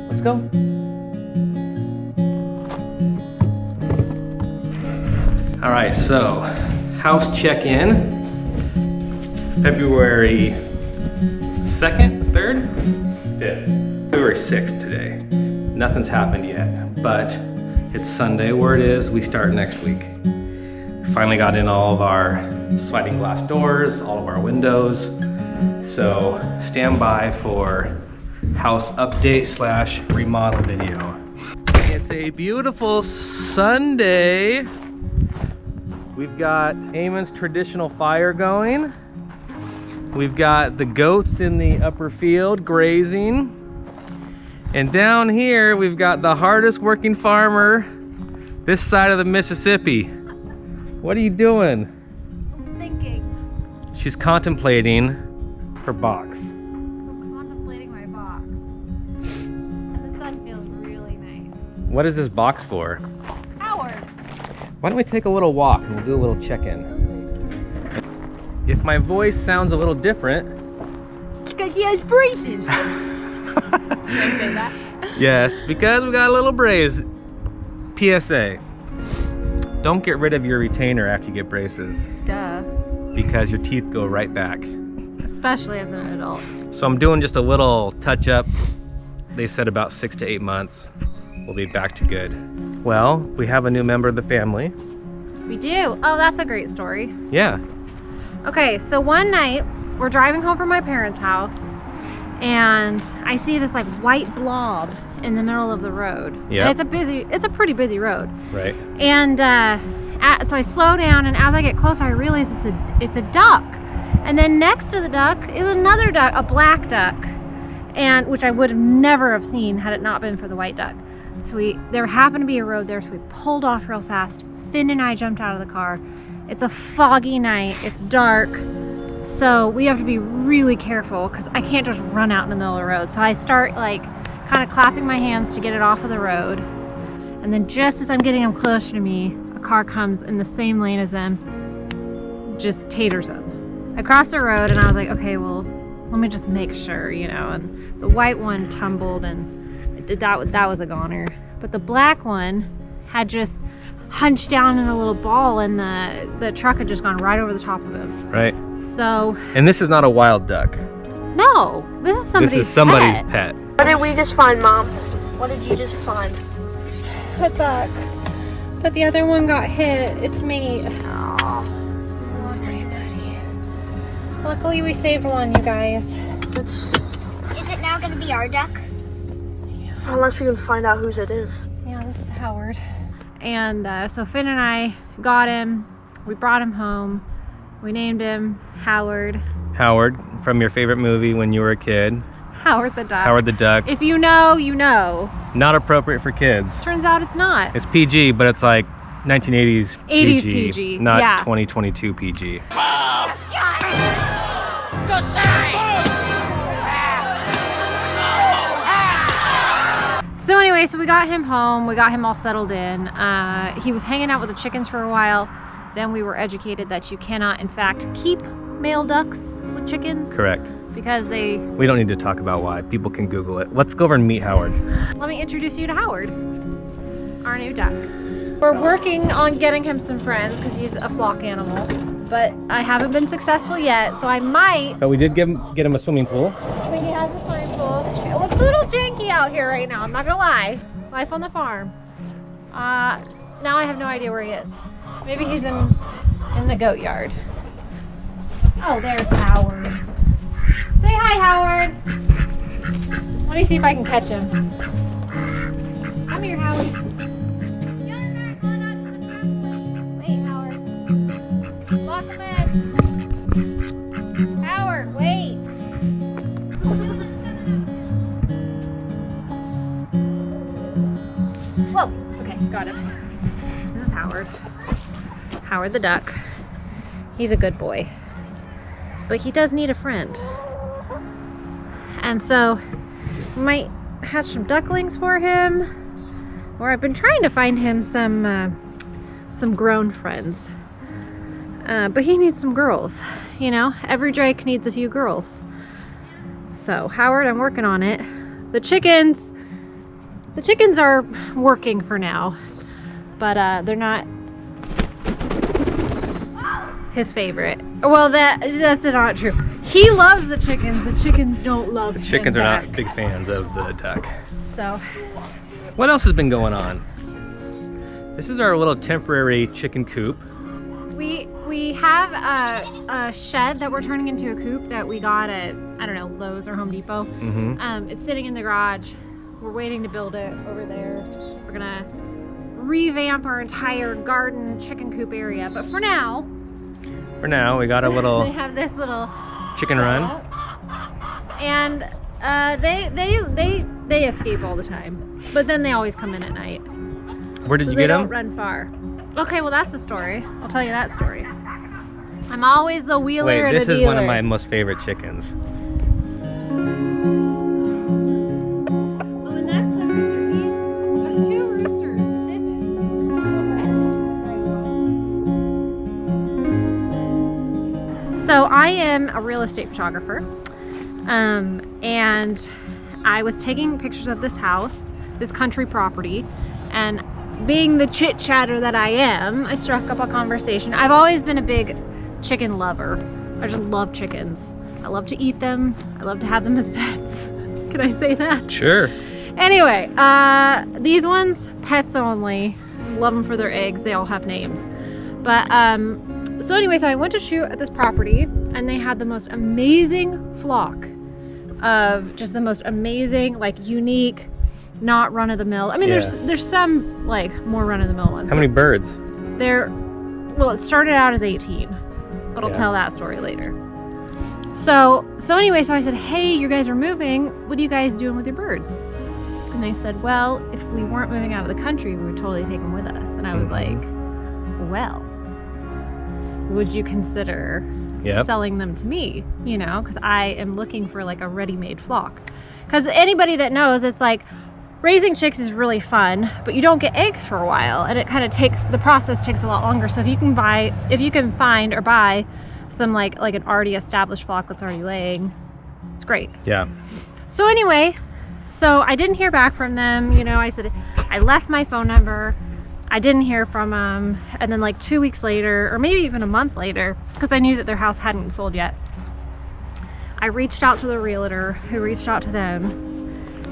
Let's go. All right, so house check-in, February 2nd, 3rd, 5th, February 6th today. Nothing's happened yet, but it's Sunday where it is. We start next week. Finally got in all of our sliding glass doors, all of our windows. So stand by for house update slash remodel video. It's a beautiful Sunday. We've got Eamon's traditional fire going. We've got the goats in the upper field grazing. And down here, we've got the hardest working farmer this side of the Mississippi. What are you doing? Thinking. She's contemplating her box. I'm contemplating my box. And the sun feels really nice. What is this box for? Howard. Why don't we take a little walk and we'll do a little check-in. If my voice sounds a little different. Because she has braces. Can I say that? Yes, because we got a little brace. PSA. Don't get rid of your retainer after you get braces. Duh. Because your teeth go right back. Especially as an adult. So I'm doing just a little touch-up. They said about 6 to 8 months. We'll be back to good. Well, we have a new member of the family. We do. Oh, that's a great story. Yeah. Okay, so one night we're driving home from my parents' house and I see this like white blob in the middle of the road. Yeah. It's a pretty busy road. Right. And so I slow down, and as I get closer, I realize it's a duck. And then next to the duck is another duck, a black duck, and which I would never have seen had it not been for the white duck. So there happened to be a road there, so we pulled off real fast. Finn and I jumped out of the car. It's a foggy night. It's dark. So we have to be really careful because I can't just run out in the middle of the road. So I start like kind of clapping my hands to get it off of the road. And then just as I'm getting them closer to me, a car comes in the same lane as them, just taters them. I crossed the road and I was like, okay, well, let me just make sure, you know. And the white one tumbled and that was a goner. But the black one had just hunched down in a little ball and the truck had just gone right over the top of him. Right. So. And this is not a wild duck. No, this is somebody's pet. What did we just find, Mom? What did you just find? A duck. But the other one got hit. It's me. Oh. Okay, buddy. Luckily we saved one, you guys. Is it now going to be our duck? Yeah. Unless we can find out whose it is. Yeah, this is Howard. And so Finn and I got him. We brought him home. We named him Howard. Howard, from your favorite movie when you were a kid. Howard the duck. Howard the duck. If you know, you know. Not appropriate for kids. Turns out it's not. It's PG, but it's like 1980s 80s PG. Not yeah. 2022 PG. Go side! So anyway, so we got him home. We got him all settled in. He was hanging out with the chickens for a while. Then we were educated that you cannot, in fact, keep male ducks with chickens. Correct. Because we don't need to talk about why. People can Google it. Let's go over and meet Howard. Let me introduce you to Howard, our new duck. We're working on getting him some friends because he's a flock animal, but I haven't been successful yet, so I might. But we did get him a swimming pool. I think he has a swimming pool. It looks a little janky out here right now, I'm not gonna lie. Life on the farm. Now I have no idea where he is. Maybe he's in the goat yard. Oh, there's Howard. Say hi, Howard. Let me see if I can catch him. Come here, Howard. Wait, Howard. Lock him in. Howard, wait. Whoa. Okay, got him. This is Howard. Howard the duck. He's a good boy. But he does need a friend. And so we might hatch some ducklings for him. Or I've been trying to find him some grown friends. But he needs some girls. You know, every drake needs a few girls. So Howard, I'm working on it. The chickens are working for now, but they're not his favorite. Well, that's not true. He loves the chickens. The chickens don't love him. Chickens are back. not big fans of the duck. So, What else has been going on? This is our little temporary chicken coop. we have a shed that we're turning into a coop that we got at, I don't know, Lowe's or Home Depot. It's sitting in the garage. We're waiting to build it over there. We're gonna revamp our entire garden chicken coop area. But for now, we got a little they have this little chicken run. And they escape all the time. But then they always come in at night. Where did So you they get don't them? run far. Okay, well that's the story. I'll tell you that story. I'm always the wheeler Wait, and this the is dealer. one of my most favorite chickens. Oh, and that's the rooster. There's two roosters, but this is. So I am a real estate photographer, and I was taking pictures of this house, this country property, and being the chit chatter that I am, I struck up a conversation. I've always been a big chicken lover. I just love chickens. I love to eat them. I love to have them as pets. Can I say that? Sure. Anyway, these ones, pets only. Love them for their eggs. They all have names. But, so anyway, so I went to shoot at this property and they had the most amazing flock of just the most amazing, like unique, not run-of-the-mill. I mean, Yeah. there's some like more run-of-the-mill ones. How many birds? Well, it started out as 18, but I'll Yeah. tell that story later. So anyway, so I said, hey, you guys are moving. What are you guys doing with your birds? And they said, well, if we weren't moving out of the country, we would totally take them with us. And I was like, well, would you consider selling them to me? You know, because I am looking for like a ready-made flock. Because anybody that knows, it's like, raising chicks is really fun, but you don't get eggs for a while, and it kind of the process takes a lot longer. So if you can find or buy some like an already established flock that's already laying, it's great. Yeah. So anyway, so I didn't hear back from them. You know, I said, I left my phone number. I didn't hear from them. And then like 2 weeks later, or maybe even a month later, because I knew that their house hadn't sold yet, I reached out to the realtor who reached out to them.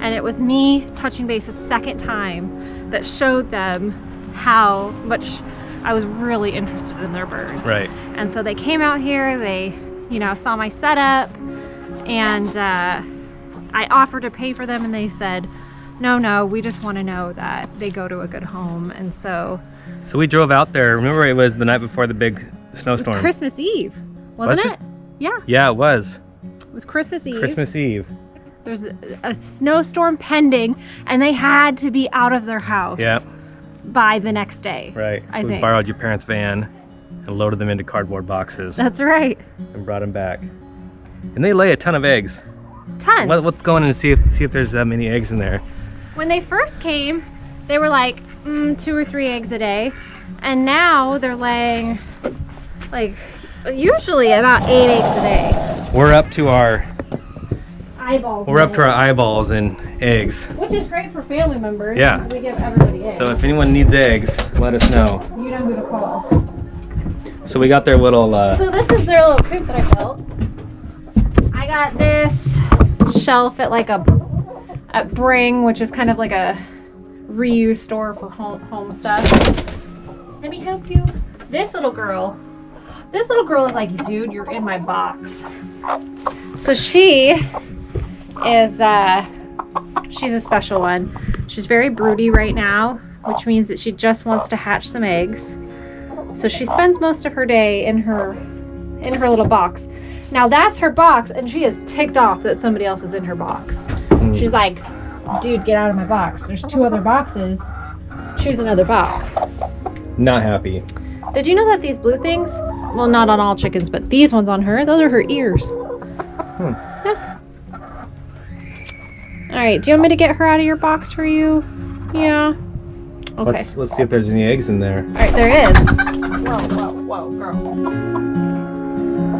And it was me touching base a second time that showed them how much I was really interested in their birds. Right. And so they came out here, they, you know, saw my setup, and I offered to pay for them, and they said, no, we just want to know that they go to a good home. And so we drove out there. Remember, it was the night before the big snowstorm. it was Christmas Eve, wasn't Was it? Yeah, Yeah, it was. it was Christmas Eve. Christmas Eve. There's a snowstorm pending, and they had to be out of their house by the next day. Right. I So we think. borrowed your parents' van and loaded them into cardboard boxes That's right. and brought them back. And they lay a ton of eggs. Tons. Let's go in and see if there's that many eggs in there. When they first came, they were like 2 or 3 eggs a day, and now they're laying like usually about 8 eggs a day. We're up to our Eyeballs. eyeballs in eggs. Which is great for family members. Yeah. because we give everybody eggs. So if anyone needs eggs, let us know. You know who to call. So we got their little So this is their little coop that I built. I got this shelf at like at Bring, which is kind of like a reuse store for home stuff. Let me help you. This little girl is like, dude, you're in my box. So she is she's a special one. She's very broody right now, which means that she just wants to hatch some eggs. So she spends most of her day in her little box. Now that's her box, and she is ticked off that somebody else is in her box. She's like, dude, get out of my box. There's 2 other boxes. Choose another box. not happy. Did you know that these blue things, well, not on all chickens, but these ones on her, those are her ears. Yeah. All right, do you want me to get her out of your box for you? Yeah. Okay. Let's see if there's any eggs in there. All right, there is. Whoa, girl.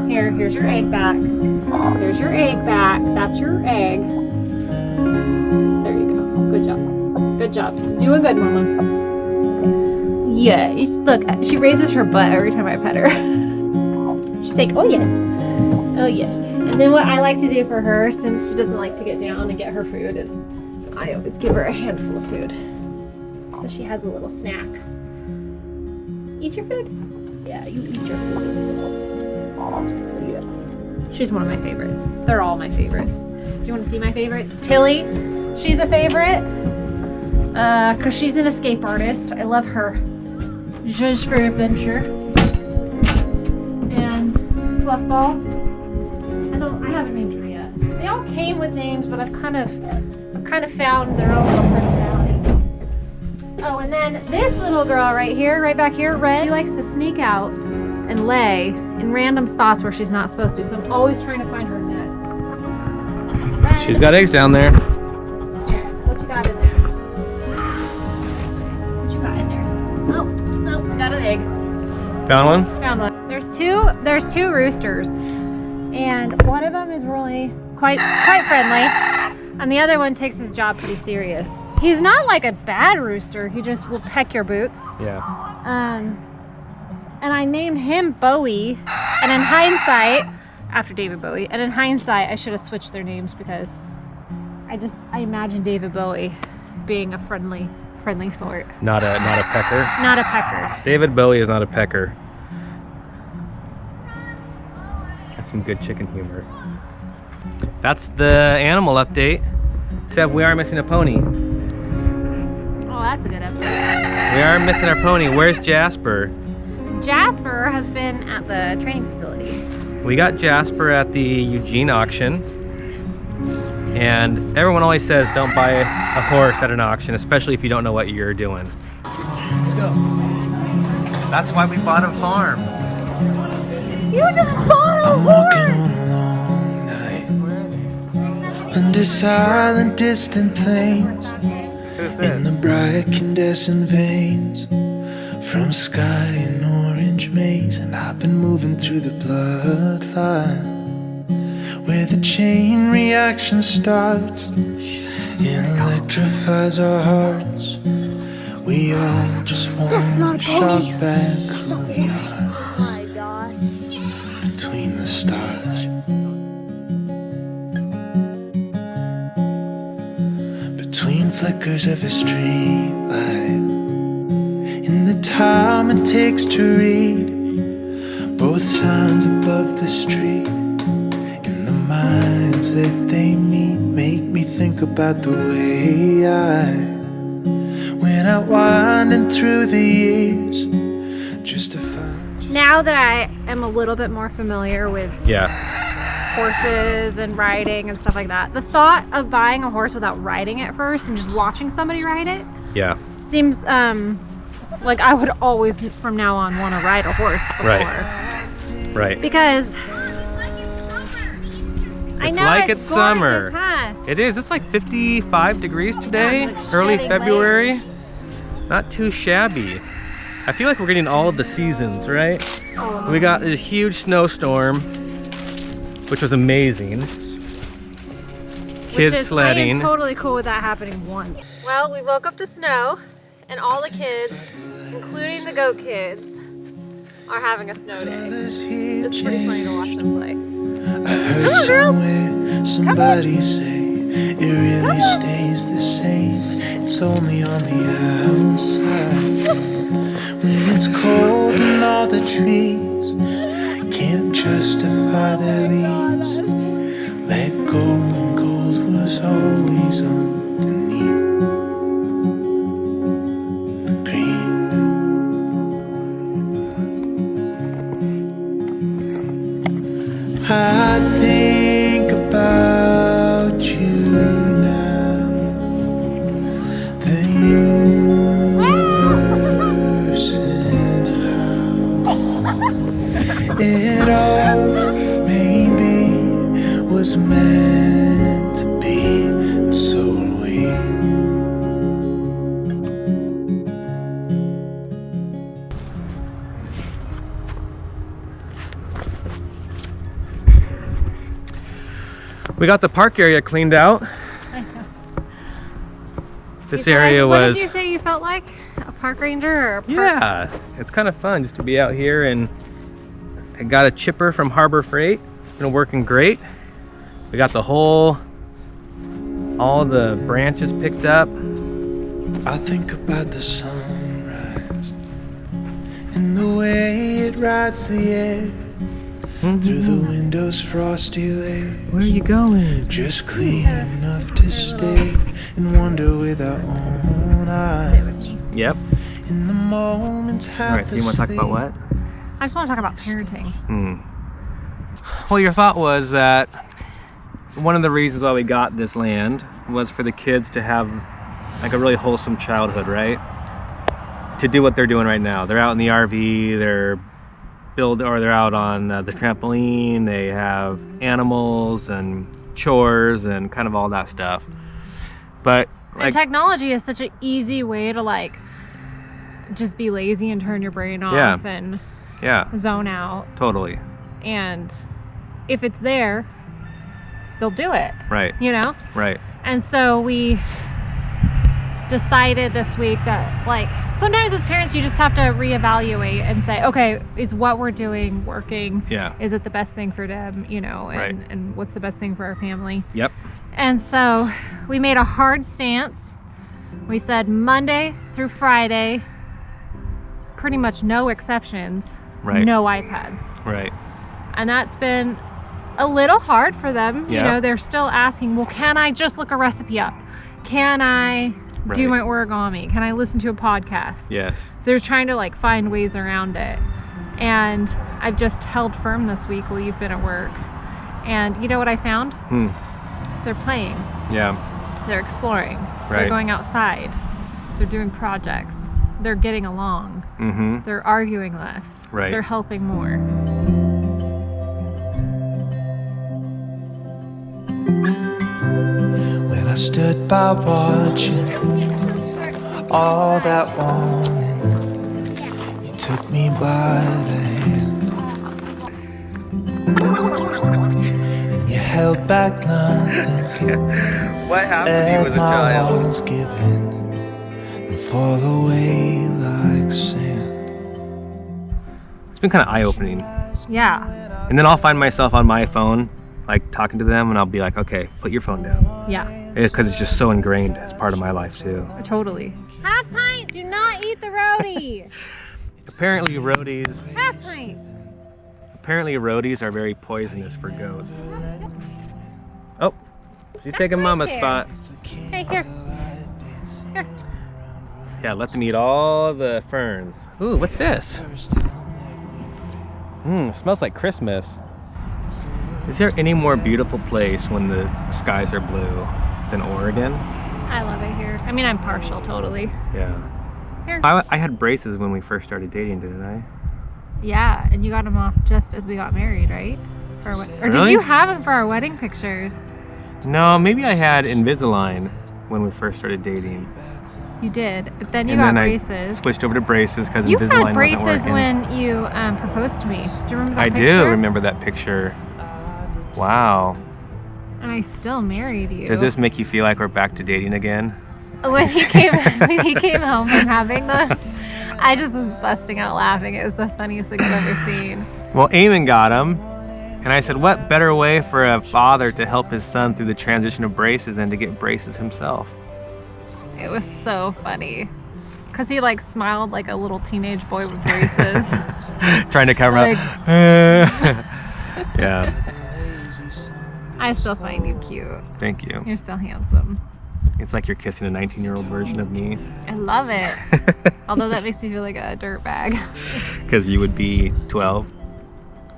Here's your egg back. There's your egg back. That's your egg. job. Doing good, Mama. Yes. Look, she raises her butt every time I pet her. She's like, oh yes. Oh yes. And then what I like to do for her, since she doesn't like to get down and get her food, is I always give her a handful of food. So she has a little snack. Eat your food? Yeah, you eat your food. Yeah. She's one of my favorites. They're all my favorites. Do you want to see my favorites? Tilly, she's a favorite. Cause she's an escape artist. I love her. Just for adventure. And Fluffball. I haven't named her yet. They all came with names, but I've kind of found their own little personality. Oh, and then this little girl right here, right back here, Red, she likes to sneak out and lay in random spots where she's not supposed to. So I'm always trying to find her nest. Red. She's got eggs down there. What you got in there? What you got in there? Oh, no, I got an egg. Found one? Found one. There's two roosters, and one of them is really quite friendly, and the other one takes his job pretty serious. He's not like a bad rooster. He just will peck your boots. Yeah. And I named him Bowie, and in hindsight, after David Bowie, and in hindsight, I should have switched their names because I imagine David Bowie being a friendly sort. Not a pecker. Not a pecker. David Bowie is not a pecker. That's some good chicken humor. That's the animal update. Except we are missing a pony. Oh, that's a good update. We are missing our pony. Where's Jasper? Jasper has been at the training facility. We got Jasper at the Eugene auction. And everyone always says don't buy a horse at an auction, especially if you don't know what you're doing. Let's go. That's why we bought a farm. You just bought a I'm walking on a long night under silent, distant plains. Who's In the bright incandescent veins from sky in orange maze, and I've been moving through the bloodline where the chain reaction starts and electrifies our hearts. We all just want to shock back who we are. Oh my gosh. Between the stars, between flickers of a street light, in the time it takes to read both signs above the street, in the minds that they meet, make me think about the way I went out winding through the years just to find. Now that I am a little bit more familiar with Yeah. horses and riding and stuff like that, the thought of buying a horse without riding it first and just watching somebody ride it Yeah. seems like I would always from now on want to ride a horse before. Right. Because I It's know like it's it's summer. gorgeous, huh? It is. It's like 55 degrees today. Yeah, it's like Early shedding February. Not too shabby. I feel like we're getting all of the seasons, right? We got this huge snowstorm, which was amazing. Kids sledding. I am totally cool with that happening once. Well, we woke up to snow, and all the kids, including the goat kids, are having a snow day. It's pretty funny to watch them play. I heard somewhere somebody say it really stays the same. It's only on the outside. When it's cold and all the trees can't justify their leaves, let go and gold was always underneath the green. I think about you now, the universe and how it all maybe was meant to be, and so are we. We got the park area cleaned out. This area What was... did you say you felt like? A park ranger or a park? Yeah, it's kind of fun just to be out here, and I got a chipper from Harbor Freight. It's been working great. We got all the branches picked up. I think about the sunrise and the way it rides the air through the window's frosty layer. Where are you going? Just clean enough to stay and wonder with our own eyes. Yep. In the moments All right, so you want to talk about what? I just want to talk about parenting. Well, your thought was that one of the reasons why we got this land was for the kids to have like a really wholesome childhood, right? To do what they're doing right now. They're out in the RV, they're out on the trampoline, they have animals and chores and kind of all that stuff. But And technology is such an easy way to like just be lazy and turn your brain off and zone out. Totally. And if it's there, they'll do it. Right. You know? Right. And so we decided this week that like sometimes as parents you just have to reevaluate and say, okay, is what we're doing working? Yeah. Is it the best thing for them, you know, and what's the best thing for our family? Yep. And so we made a hard stance. We said Monday through Friday, pretty much no exceptions, Right. no iPads. Right. And that's been a little hard for them. You Yeah. know, they're still asking, well, can I just look a recipe up? Can I do my origami? Can I listen to a podcast? Yes. So they're trying to like find ways around it. And I've just held firm this week while you've been at work. And you know what I found? They're playing. Yeah. They're exploring. Right. They're going outside. They're doing projects. They're getting along. Mm-hmm. They're arguing less. Right. They're helping more. When I stood by watching all that morning, you took me by the hand and you held back nothing. What happened to you as a child? Was given and fall away like sand. It's been kind of eye-opening. Yeah. And then I'll find myself on my phone, like talking to them, and I'll be like, okay, put your phone down. Yeah. Because it's just so ingrained as part of my life too. Totally. Half pint. Do not eat the roadie. Apparently roadies Half pint. are very poisonous for goats. Oh, she's taking my Mama's chair. spot. Hey, here. Here. Yeah, let them eat all the ferns. Ooh, what's this? Smells like Christmas. Is there any more beautiful place when the skies are blue than Oregon? I love it here. I mean, I'm partial, totally. Yeah. Here. I had braces when we first started dating, didn't I? Yeah, and you got them off just as we got married, right? For our or did Really? you have them for our wedding pictures? No, maybe I had Invisalign when we first started dating. You did, but then you And got then I braces. switched over to braces because You Invisalign had wasn't braces working. when you proposed to me. Do you remember that I picture? do remember that picture. Wow. And I still married you. Does this make you feel like we're back to dating again? When he came home from having this, I just was busting out laughing. It was the funniest thing I've ever seen. Well, Eamon got them, and I said, what better way for a father to help his son through the transition of braces than to get braces himself? It was so funny. Because he like smiled like a little teenage boy with braces. Trying to cover Like- up. Yeah, I still find you cute. thank you. You're still handsome. It's like you're kissing a 19-year-old version of me. I love it. Although that makes me feel like a dirtbag. Because you would be 12.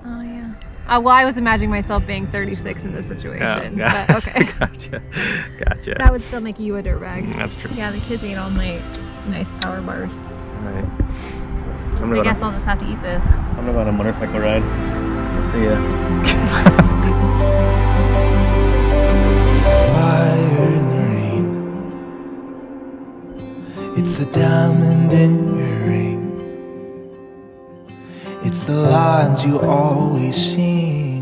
Oh, yeah. Well, I was imagining myself being 36 in this situation. Yeah. But okay. Gotcha. That would still make you a dirtbag. That's true. Yeah, the kids ate all night. Nice power bars. All right. I guess I'll just have to eat this. I'm gonna go on a motorcycle ride. I'll see ya. It's the fire in the rain. It's the diamond in your ring. It's the lines you always sing.